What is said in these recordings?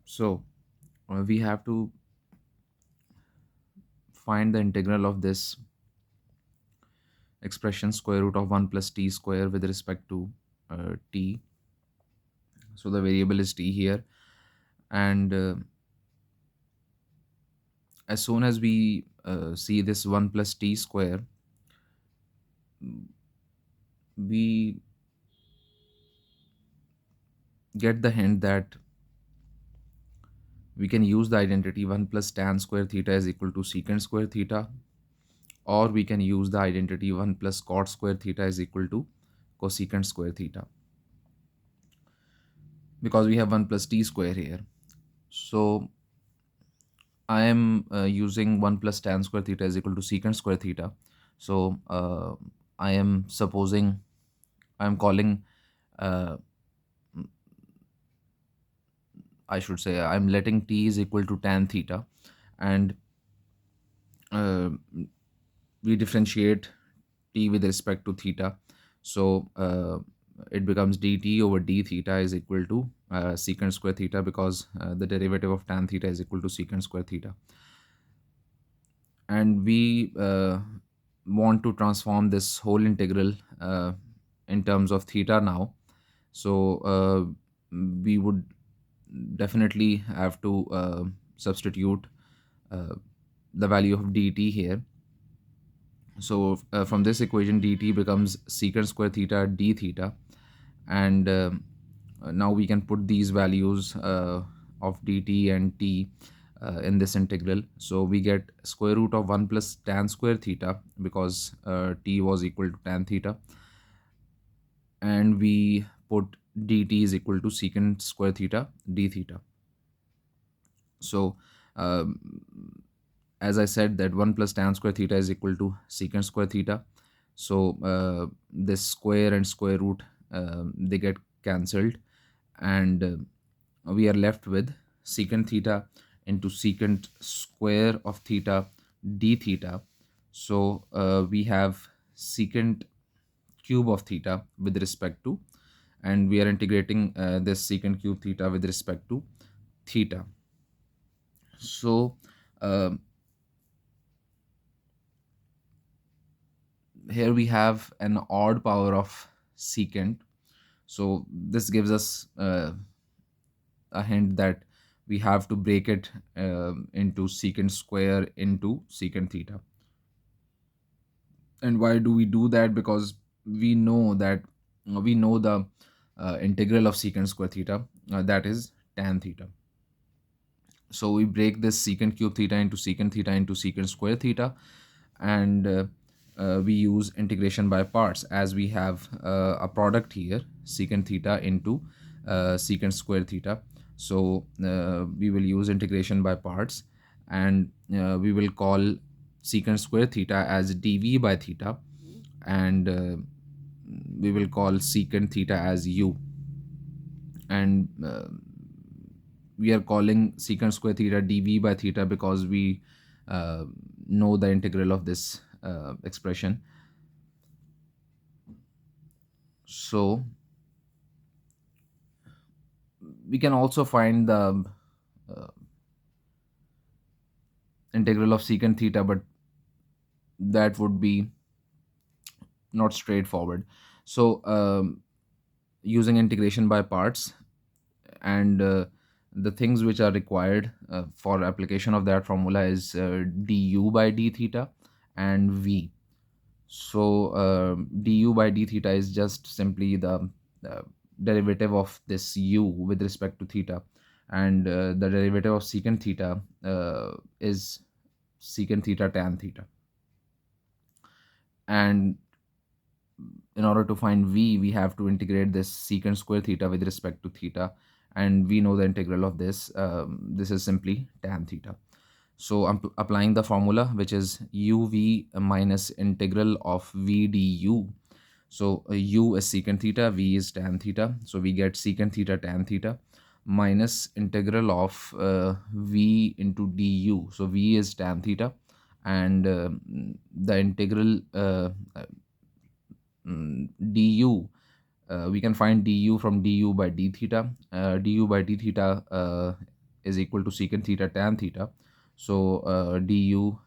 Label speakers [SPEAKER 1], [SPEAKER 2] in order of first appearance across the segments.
[SPEAKER 1] So we have to find the integral of this expression square root of 1 plus t square with respect to t. So the variable is t here, and as soon as we see this 1 plus t square, we get the hint that we can use the identity 1 plus tan square theta is equal to secant square theta, or we can use the identity 1 plus cot square theta is equal to cosecant square theta, because we have 1 plus t square here. So I am using 1 plus tan square theta is equal to secant square theta. So I am supposing, I am calling, uh, I should say, I'm letting t is equal to tan theta, and uh, we differentiate t with respect to theta. So it becomes dt over d theta is equal to secant square theta, because the derivative of tan theta is equal to secant square theta. And we want to transform this whole integral in terms of theta now. So we would definitely have to substitute uh, the value of dt here. So from this equation, dt becomes secant square theta d theta, and now we can put these values of dt and t in this integral. So we get square root of 1 plus tan square theta, because t was equal to tan theta, and we put dt is equal to secant square theta d theta. So um, as I said, that 1 plus tan square theta is equal to secant square theta. So this square and square root, they get cancelled, and we are left with secant theta into secant square of theta d theta. So we have secant cube of theta with respect to, and we are integrating this secant cube theta with respect to theta. So uh, here we have an odd power of secant. So this gives us a hint that we have to break it into secant square into secant theta. And why do we do that? Because we know that we know the integral of secant square theta, that is tan theta. So we break this secant cube theta into secant square theta, and we use integration by parts, as we have a product here, secant theta into secant square theta. So we will use integration by parts, and we will call secant square theta as dv by theta, and we will call secant theta as u, and we are calling secant square theta dv by theta because we uh, know the integral of this expression. So we can also find the uh, integral of secant theta, but that would be not straightforward. So using integration by parts, and the things which are required for application of that formula is du by d theta and v. So du by d theta is just simply the uh, derivative of this u with respect to theta, and the derivative of secant theta is secant theta tan theta. And in order to find v, we have to integrate this secant square theta with respect to theta, and we know the integral of this. This is simply tan theta. So I'm applying the formula, which is uv minus integral of v du. So u is secant theta, v is tan theta. So we get secant theta tan theta minus integral of v into du. So v is tan theta, and the integral du, we can find du from du by d theta. Du by d theta is equal to secant theta tan theta. So du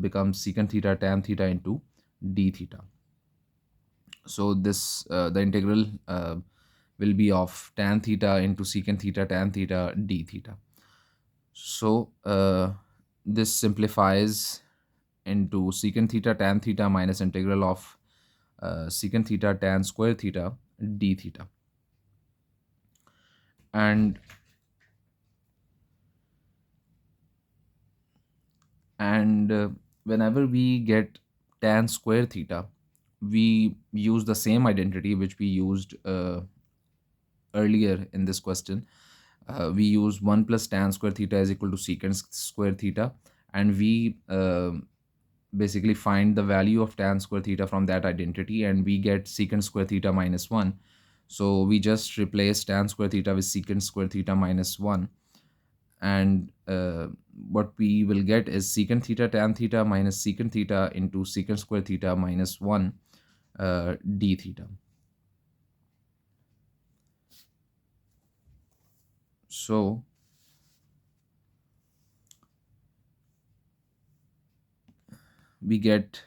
[SPEAKER 1] becomes secant theta tan theta into d theta. So this the integral will be of tan theta into secant theta tan theta d theta. So this simplifies into secant theta tan theta minus integral of secant theta tan square theta d theta. And and whenever we get tan square theta, we use the same identity which we used earlier in this question. We use 1 plus tan square theta is equal to secant square theta, and we basically find the value of tan square theta from that identity, and we get secant square theta minus 1. So we just replace tan square theta with secant square theta minus 1, and what we will get is secant theta tan theta minus secant theta into secant square theta minus 1 d theta. So we get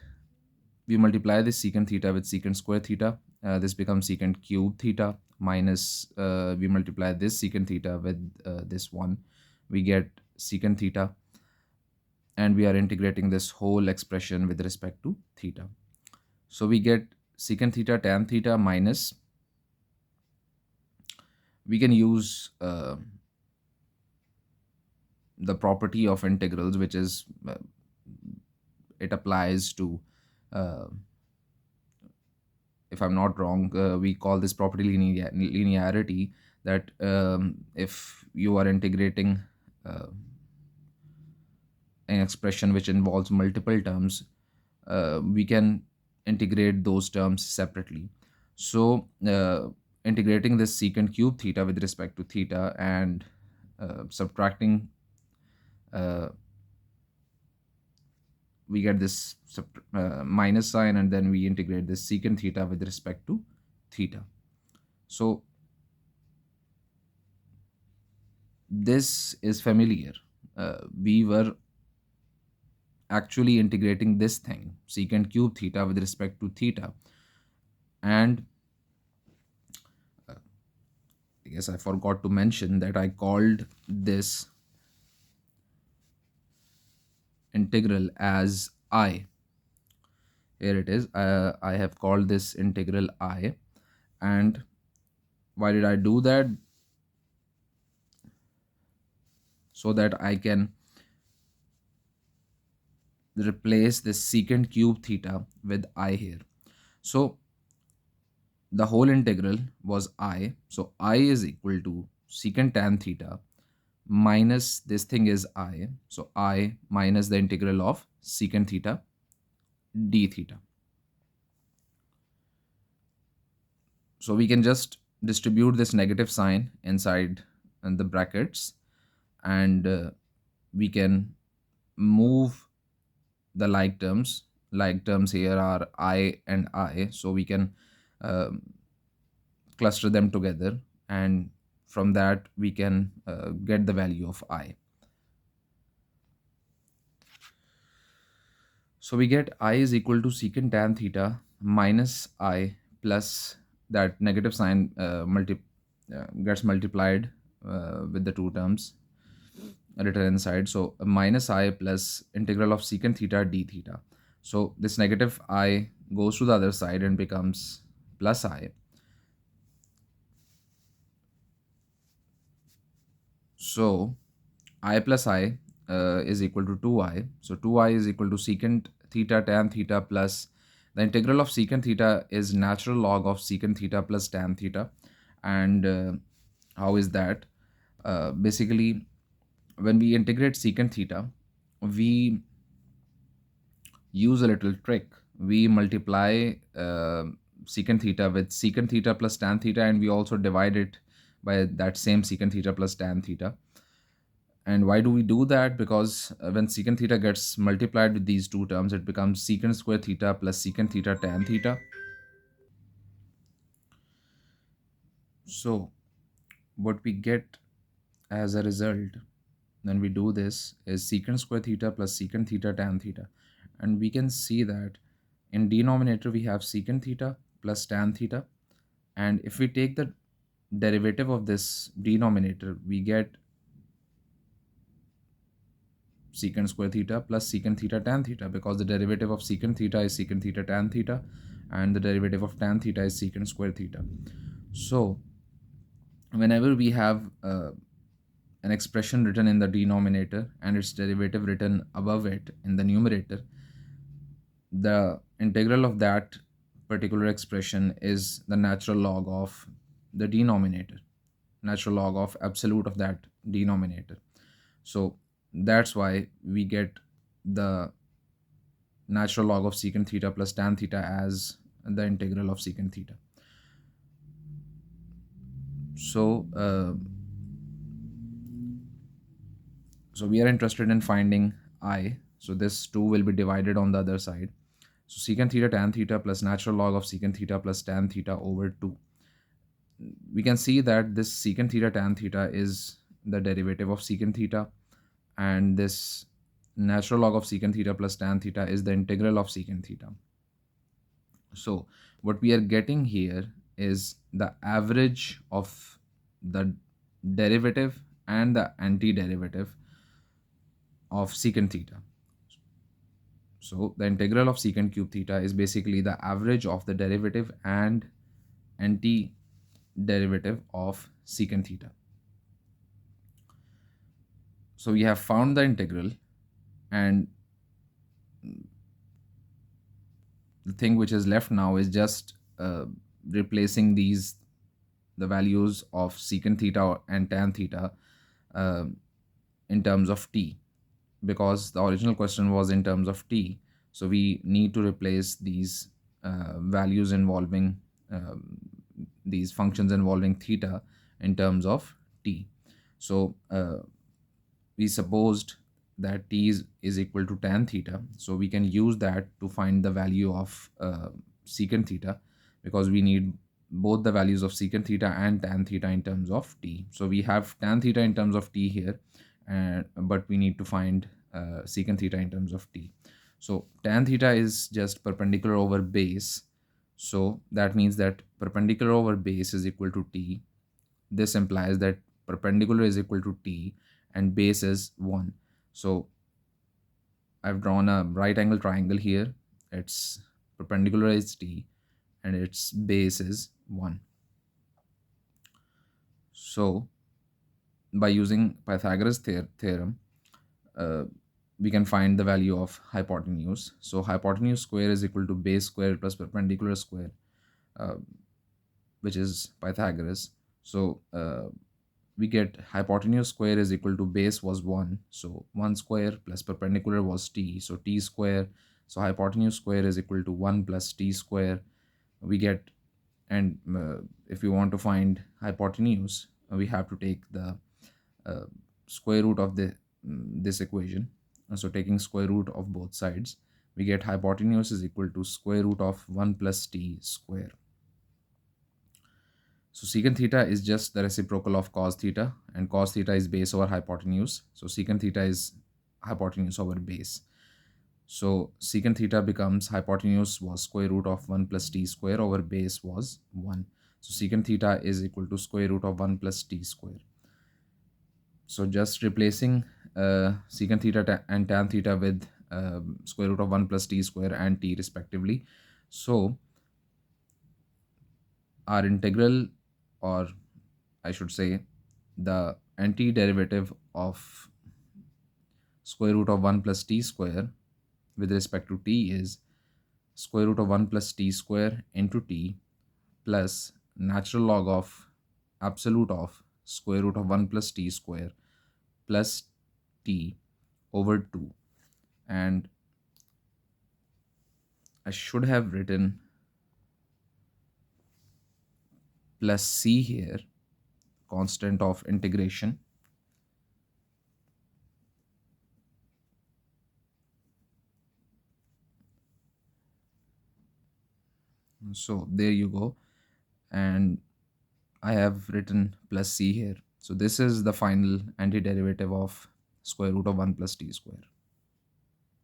[SPEAKER 1] we multiply this secant theta with secant square theta. This becomes secant cube theta minus we multiply this secant theta with this one. We get secant theta, and we are integrating this whole expression with respect to theta. So we get secant theta tan theta minus, we can use the property of integrals, which is it applies to uh, if I'm not wrong, we call this property linearity, that if you are integrating uh, an expression which involves multiple terms, we can integrate those terms separately. So integrating this secant cube theta with respect to theta, and subtracting, uh, we get this minus sign, and then we integrate this secant theta with respect to theta. So this is familiar. We were actually integrating this thing, secant cube theta with respect to theta. And I guess I forgot to mention that I called this integral as I. Here it is. I have called this integral I. And why did I do that? So that I can replace this secant cube theta with I here. So the whole integral was I. So I is equal to secant tan theta minus this thing is I. So I minus the integral of secant theta d theta. So we can just distribute this negative sign inside the brackets, and we can move the like terms. Like terms here are I and I, so we can um cluster them together, and from that we can get the value of I. So we get I is equal to secant tan theta minus I plus that negative sign gets multiplied with the two terms written inside. So minus I plus integral of secant theta d theta. So this negative I goes to the other side and becomes plus I. So I plus I is equal to 2I. So 2I is equal to secant theta tan theta plus the integral of secant theta is natural log of secant theta plus tan theta. And how is that? Basically, when we integrate secant theta, we use a little trick. We multiply secant theta with secant theta plus tan theta, and we also divide it by that same secant theta plus tan theta. And why do we do that? Because when secant theta gets multiplied with these two terms, it becomes secant square theta plus secant theta tan theta. So what we get as a result when we do this is secant square theta plus secant theta tan theta. And we can see that in denominator we have secant theta plus tan theta. And if we take the derivative of this denominator, we get secant square theta plus secant theta tan theta, because the derivative of secant theta is secant theta tan theta, and the derivative of tan theta is secant square theta. So whenever we have an expression written in the denominator and its derivative written above it in the numerator, the integral of that particular expression is the natural log of the denominator, natural log of absolute of that denominator. So that's why we get the natural log of secant theta plus tan theta as the integral of secant theta. So so we are interested in finding I. So this 2 will be divided on the other side. So secant theta tan theta plus natural log of secant theta plus tan theta over 2. We can see that this secant theta tan theta is the derivative of secant theta, and this natural log of secant theta plus tan theta is the integral of secant theta. So what we are getting here is the average of the derivative and the antiderivative of secant theta. So the integral of secant cube theta is basically the average of the derivative and antiderivative of secant theta. So we have found the integral, and the thing which is left now is just replacing the values of secant theta and tan theta uh, in terms of t, because the original question was in terms of t. So we need to replace these values involving these functions involving theta in terms of t. So we supposed that t is equal to tan theta, so we can use that to find the value of secant theta, because we need both the values of secant theta and tan theta in terms of t. So we have tan theta in terms of t here, but we need to find secant theta in terms of t. So tan theta is just perpendicular over base, so that means that perpendicular over base is equal to t. This implies that perpendicular is equal to t and base is 1. So I've drawn a right angle triangle here. Its perpendicular is t and its base is 1. So by using Pythagoras theorem, uh, we can find the value of hypotenuse. So hypotenuse square is equal to base square plus perpendicular square, uh, which is Pythagoras. So we get hypotenuse square is equal to base was 1. So 1 square plus perpendicular was t. So t square. So hypotenuse square is equal to 1 plus t square. We get, and if we want to find hypotenuse, we have to take the uh, square root of this equation. So taking square root of both sides, we get hypotenuse is equal to square root of 1 plus t square. So secant theta is just the reciprocal of cos theta, and cos theta is base over hypotenuse. So secant theta is hypotenuse over base. So secant theta becomes hypotenuse was square root of 1 plus t square over base was 1. So secant theta is equal to square root of 1 plus t square. So just replacing secant theta and tan theta with square root of 1 plus t square and t respectively. So our integral, or I should say the antiderivative of square root of 1 plus t square with respect to t is square root of 1 plus t square into t plus natural log of absolute of square root of 1 plus t square plus t over 2. And I should have written plus c here, constant of integration. So there you go. And I have written plus c here. So this is the final antiderivative of square root of 1 plus t square.